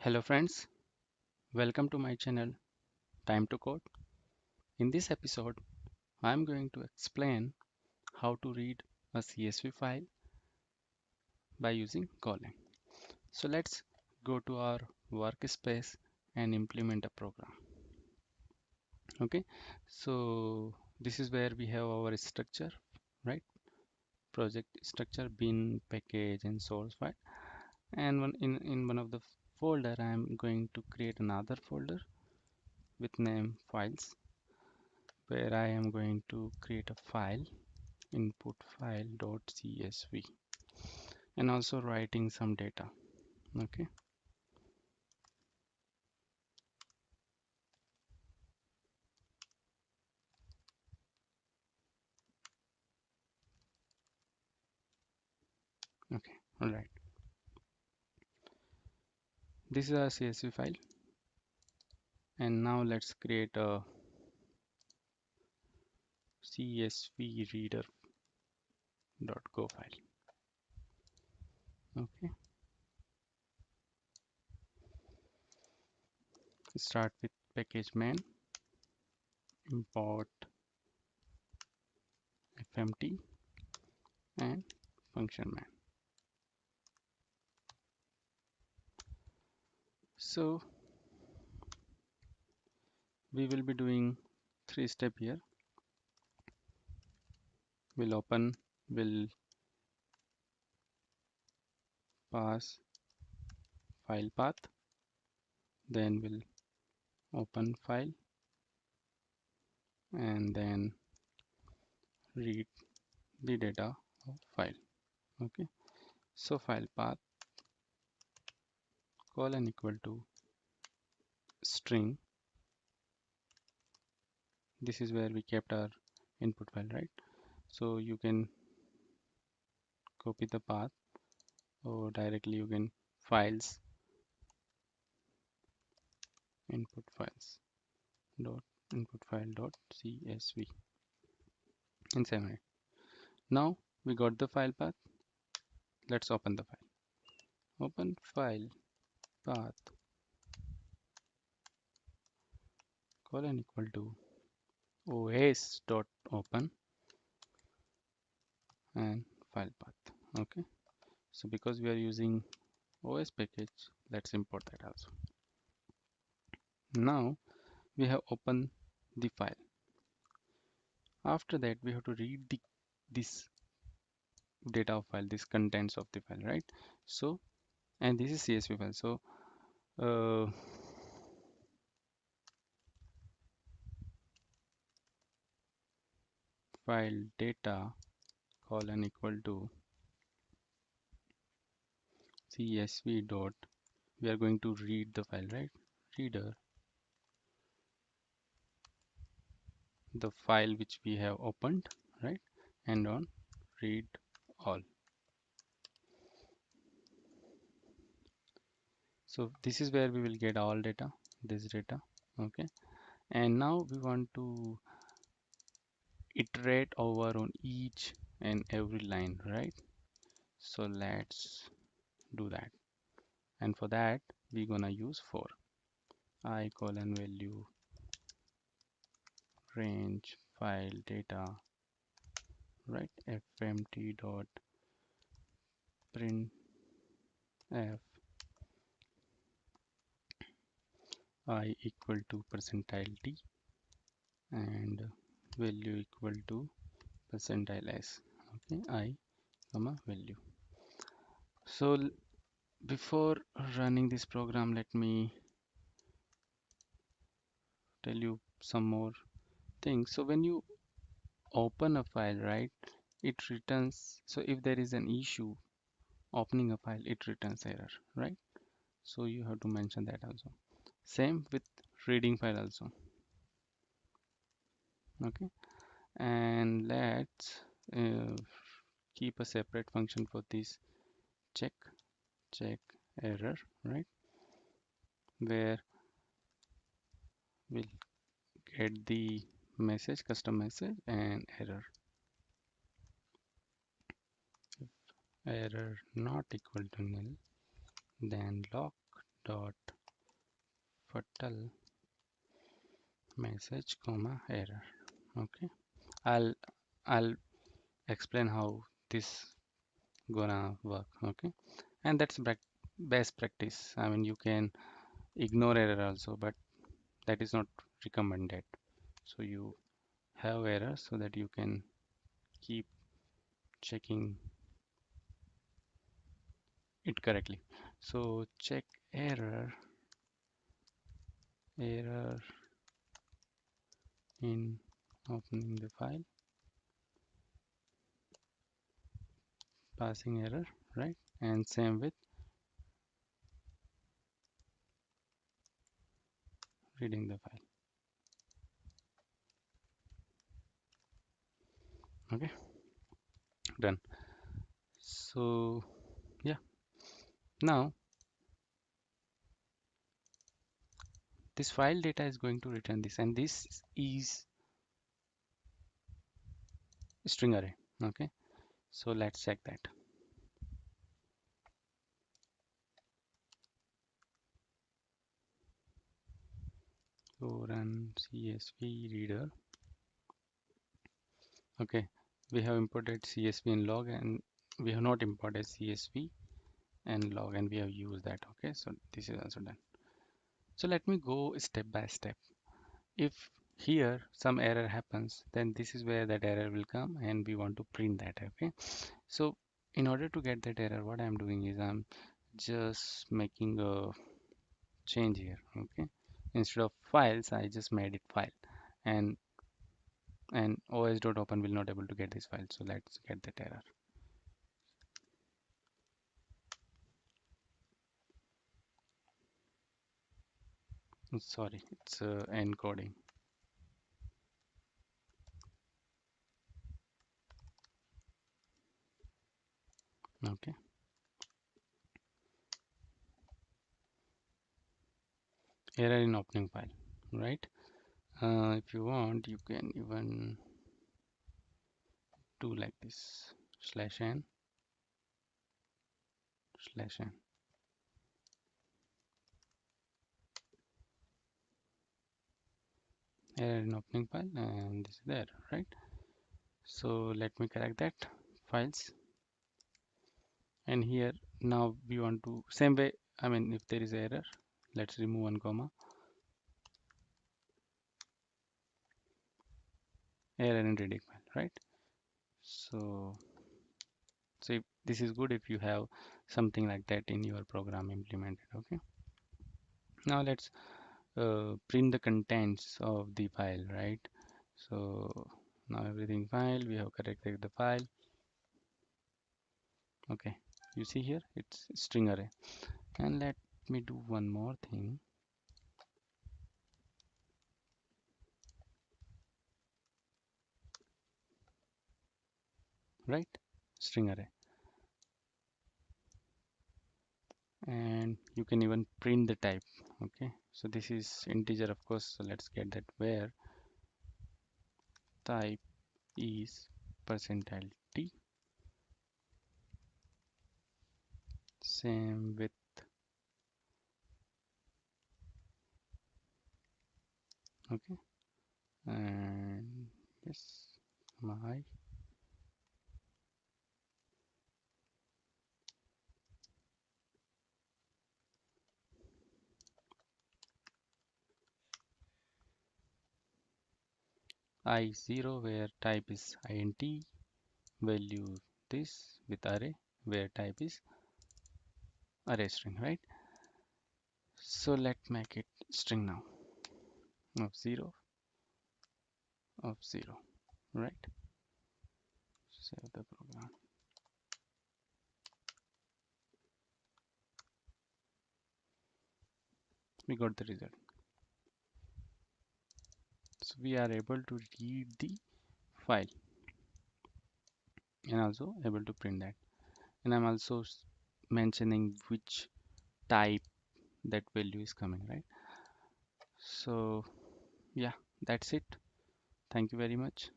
Hello friends, welcome to my channel Time2Code. In this episode, I am going to explain how to read a CSV file by using Golang. So let's go to our workspace and implement a program. Okay, so this is where we have our structure, right? Project structure, bin, package, and source file. And in one of the folder, I am going to create another folder with name files, where I am going to create a file input file.csv and also writing some data. Okay, okay, all right. This is a CSV file, and now let's create a CSV Reader.go file. Okay, start with package main, import fmt and function main. So we will be doing 3 steps here. We'll pass file path, then we'll open file, and then read the data of file. Okay, so file path colon equal to string. This is where we kept our input file, right? So you can copy the path, or directly you can files input files dot input file dot csv and save it. Now we got the file path. Let's open the file. Open file path colon equal to os dot open and file path. Okay, so because we are using os package, let's import that also. Now we have opened the file. After that, we have to read this data of file, this contents of the file, right? So, and this is CSV file. So file data colon equal to CSV dot, we are going to read the file, right? Reader, the file which we have opened, right? And on read all. So this is where we will get all data, this data. Okay, and now we want to iterate over on each and every line, right? So let's do that, and for that we're gonna use for I colon value range file data, right? fmt dot print f I equal to percentile t and value equal to percentile s. Okay, I comma value. So before running this program, let me tell you some more things. So when you open a file, right, it returns, so if there is an issue opening a file, it returns error, right? So you have to mention that also. Same with reading file also. Okay, and let's keep a separate function for this check error, right, where we'll get the message, custom message, and error not equal to nil, then lock dot fatal message comma error. Okay, I'll I'll explain how this gonna work. Okay, and that's best practice. I mean, you can ignore error also, but that is not recommended. So you have error so that you can keep checking it correctly. So check error in opening the file, passing error, right? And same with reading the file. Okay, done. So yeah, now this file data is going to return this, and this is string array. Okay, so let's check that. So run CSV Reader. Okay, we have imported CSV and log, and we have not imported CSV and log, and we have used that. Okay, so this is also done. So let me go step by step. If here some error happens, then this is where that error will come, and we want to print that. Okay, so in order to get that error, what I'm doing is I'm just making a change here. Okay, instead of files, I just made it file, and os.open will not able to get this file. So let's get that error. Sorry, it's encoding. Okay, error in opening file, right? If you want, you can even do like this: /n/n. Error in opening file, and this is the error, right? So let me correct that files, and here now we want to same way. I mean, if there is error, let's remove one comma, error in reading file, right? So if this is good if you have something like that in your program implemented. Okay, now let's print the contents of the file, right? So now everything file, we have corrected the file. Okay, you see here it's string array. And let me do one more thing, right? String array, and you can even print the type. Okay, so this is integer, of course, so let's get that where type is percentile %t, same with okay, and yes, my I0 where type is int, value this with array where type is array string, right? So let's make it string now of 0 of 0, right? Save the program. We got the result. So we are able to read the file and also able to print that. And I'm also mentioning which type that value is coming, right? So yeah, that's it. Thank you very much.